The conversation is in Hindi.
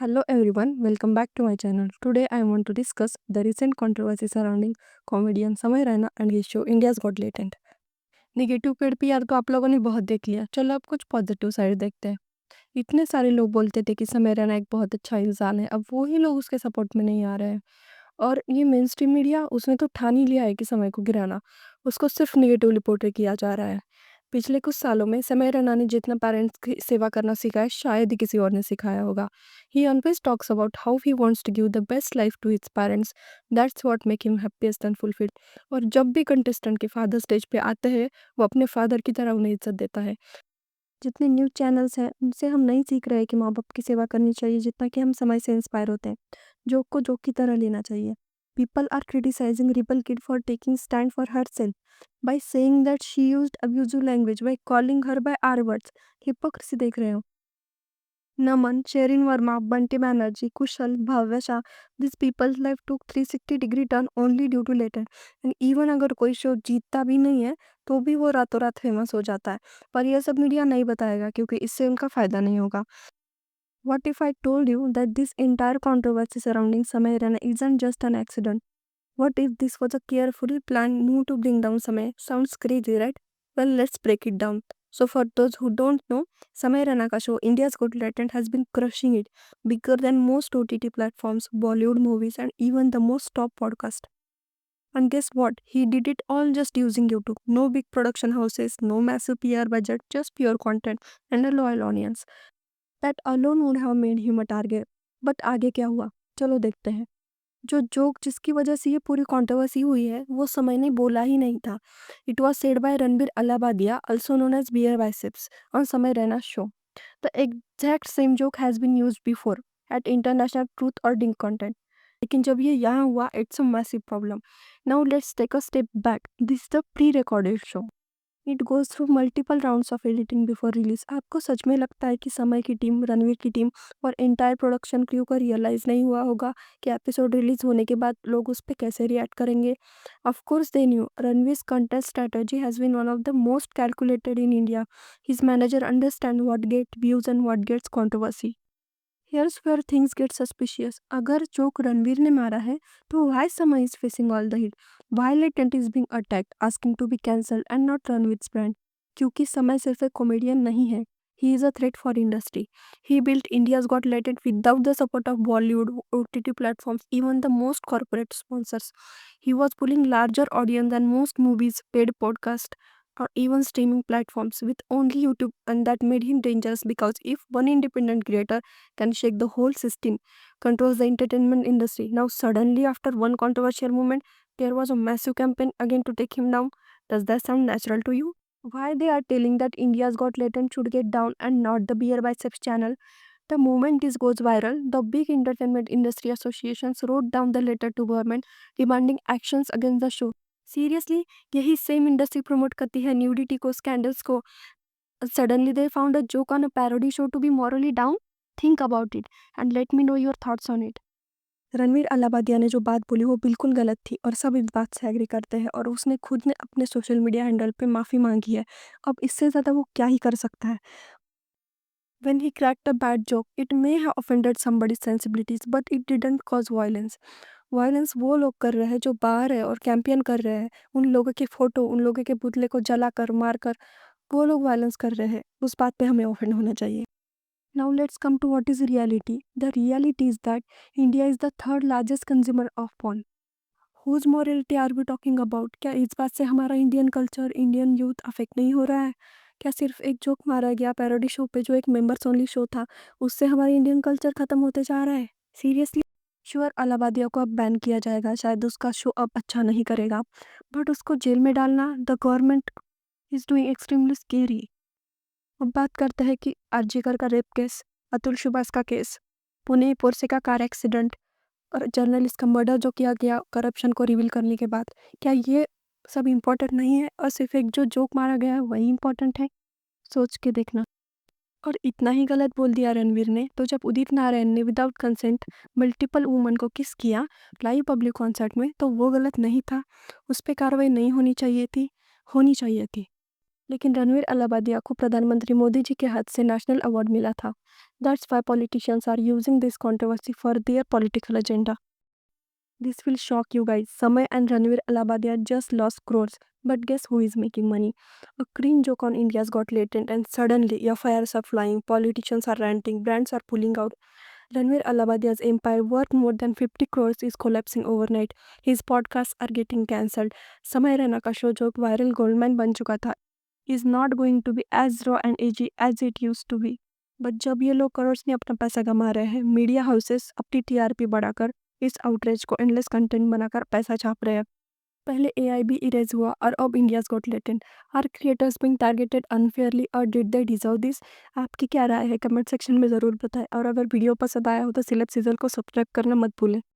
Hello everyone, welcome back to my channel. Today I want to discuss the recent controversy surrounding comedian Samay Raina and his show India's Got Talent. Negative पेड़ पे यार तो आप लोगों ने बहुत देख लिया, चलो अब कुछ पॉजिटिव साइड देखते हैं। इतने सारे लोग बोलते थे कि समय रैना एक बहुत अच्छा इंसान है, अब वही लोग उसके सपोर्ट में नहीं आ रहे हैं। और ये मेन स्ट्रीम मीडिया उसने तो ठान ही लिया है कि समय को गिराना, उसको सिर्फ नेगेटिवली पोर्ट्रे किया जा रहा है। पिछले कुछ सालों में समय रैना ने जितना पेरेंट्स की सेवा करना सीखा है, शायद ही किसी और ने सिखाया होगा। He always talks about how he wants to give the best life to his parents, that's what make him happiest and fulfilled. और जब भी कंटेस्टेंट के फादर स्टेज पे आते हैं, वो अपने फादर की तरह उन्हें इज्जत देता है। जितने न्यूज़ चैनल्स हैं उनसे हम नहीं सीख रहे कि माँ बाप की सेवा करनी चाहिए, जितना कि हम समय से इंस्पायर होते हैं। जोक को जोक की तरह लेना चाहिए। People are criticising rebel kid for taking stand for herself by saying that she used abusive language by calling her by our words. Hypocrisy देख रहे हो। Naman, Sherin Verma, Bunty Banerjee, Kushal, Bhavya Shah, this people's life took 360 degree turn only due to letter. And even अगर कोई शो जीतता भी नहीं है तो भी वो रातों रात फेमस हो जाता है, पर यह सब मीडिया नहीं बताएगा क्योंकि इससे उनका फायदा नहीं होगा। What if I told you that this entire controversy surrounding Samay Rana isn't just an accident? What if this was a carefully planned move to bring down Samay? Sounds crazy, right? Well, let's break it down. So, for those who don't know, Samay Rana ka show India's Got Talent has been crushing it, bigger than most OTT platforms, Bollywood movies, and even the most top podcast. And guess what? He did it all just using YouTube. No big production houses, no massive PR budget, just pure content and a loyal audience. That alone would have made him a target. But आगे क्या हुआ, चलो देखते हैं। जो जोक जिसकी वजह से ये पूरी कंट्रोवर्सी हुई है वो समय ने बोला ही नहीं था। It was said by Ranveer Allahbadia, also known as beer biceps, on Samay Raina show. The exact same joke has been used before at international truth or drink content, लेकिन जब ये यहाँ हुआ it's a massive problem. Now let's take a step back. This the pre recorded show. It goes through multiple rounds of editing before release. आपको सच में लगता है कि समय की टीम, रणवीर की टीम और एंटायर प्रोडक्शन क्रू को रियलाइज नहीं हुआ होगा कि एपिसोड रिलीज होने के बाद लोग उस पर कैसे रिएक्ट करेंगे? Of course they knew. Ranveer's content strategy has been one of the most calculated in India. His manager understand what get views and what gets controversy. Here's where things get suspicious. अगर जोक रणवीर ने मारा है तो why समय is facing all the hit? Why Latent is being attacked, asking to be cancelled and not Ranveer's brand? क्योंकि समय सिर्फ एक कॉमेडियन नहीं है. He is a threat for industry. He built India's Got Latent without the support of Bollywood, OTT platforms, even the most corporate sponsors. He was pulling larger audience than most movies, paid podcasts, or even streaming platforms with only YouTube, and that made him dangerous because if one independent creator can shake the whole system, controls the entertainment industry. Now, suddenly, after one controversial moment, there was a massive campaign again to take him down. Does that sound natural to you? Why they are telling that India's Got Talent should get down and not the Beer Biceps channel? The moment this goes viral, the big entertainment industry associations wrote down the letter to government demanding actions against the show. Seriously, यही सेम इंडस्ट्री प्रमोट करती है न्यूडिटी को, स्कैंडल्स को। Suddenly they found a joke on a parody show to be morally down? Think about it and let me know your thoughts on it. Ranveer Allahbadia ने जो बात बोली वो बिल्कुल गलत थी और सब इस बात से एग्री करते हैं, और उसने खुद ने अपने सोशल मीडिया हैंडल पे माफ़ी मांगी है। अब इससे ज़्यादा वो क्या ही कर सकता है? When he cracked a bad joke, it may have offended somebody's sensibilities, but it didn't cause violence. Violence वो लोग कर रहे हैं जो बाहर है और कैंपेन कर रहे हैं। उन लोगों की फ़ोटो, उन लोगों के पुतले को जलाकर, मारकर, वो लोग वायलेंस कर रहे हैं। उस बात पे हमें ऑफेंड होना चाहिए। Now let's come to what is reality. The reality is that India is the third largest consumer of porn. Whose morality are we talking about? क्या इस बात से हमारा Indian culture, Indian youth affect नहीं हो रहा है? क्या सिर्फ एक जोक मारा गया पैरोडी शो पे जो एक मेंबर्स ओनली शो था, उससे हमारा इंडियन कल्चर खत्म होते जा रहा है? सीरियसली? श्योर अलाहाबादिया को अब बैन किया जाएगा, शायद उसका शो अब अच्छा नहीं करेगा, बट उसको जेल में डालना, the government is doing extremely scary. अब बात करते हैं कि आरजीकर का रेप केस, अतुल सुभाष का केस, पुणे पोरसे का कार एक्सीडेंट और जर्नलिस्ट का मर्डर जो किया गया करप्शन को रिवील करने के बाद, क्या ये सब इम्पोर्टेंट नहीं है और सिर्फ एक जो जोक मारा गया है वही इम्पोर्टेंट है? सोच के देखना। और इतना ही गलत बोल दिया रणवीर ने तो जब उदित नारायण ने विदाउट कंसेंट मल्टीपल वुमन को किस किया लाइव पब्लिक कॉन्सर्ट में, तो वो गलत नहीं था? उस पर कार्रवाई नहीं होनी चाहिए थी? होनी चाहिए थी। लेकिन रणवीर अलाहाबादिया को प्रधानमंत्री मोदी जी के हाथ से नेशनल अवार्ड मिला था। That's why politicians are using this controversy for their political agenda. This will shock you guys. Samay and Ranveer Allabadia just lost crores. But guess who is making money? A cringe joke on India's Got Latent, and suddenly FIRs are flying, politicians are ranting, brands are pulling out. Ranveer Allabadia's empire worth more than 50 crores is collapsing overnight. His podcasts are getting cancelled. Samay Raina का शो जो viral goldmine बन चुका था is not going to be as raw and edgy as it used to be. But जब ये लोग करोड़ में अपना पैसा कमा रहे हैं, मीडिया हाउसेस अपनी टीआरपी बढ़ाकर इस आउटरीच को एंडलेस कंटेंट बनाकर पैसा छाप रहे हैं. पहले एआई भी इरेज हुआ और अब India's got latent. Are creators being targeted unfairly और डिड दे डिजर्व दिस? आपकी क्या राय है कमेंट सेक्शन में ज़रूर बताएं. और अगर वीडियो पसंद आया हो तो सिलेब सीजल को सब्सक्राइब करना मत भूलें.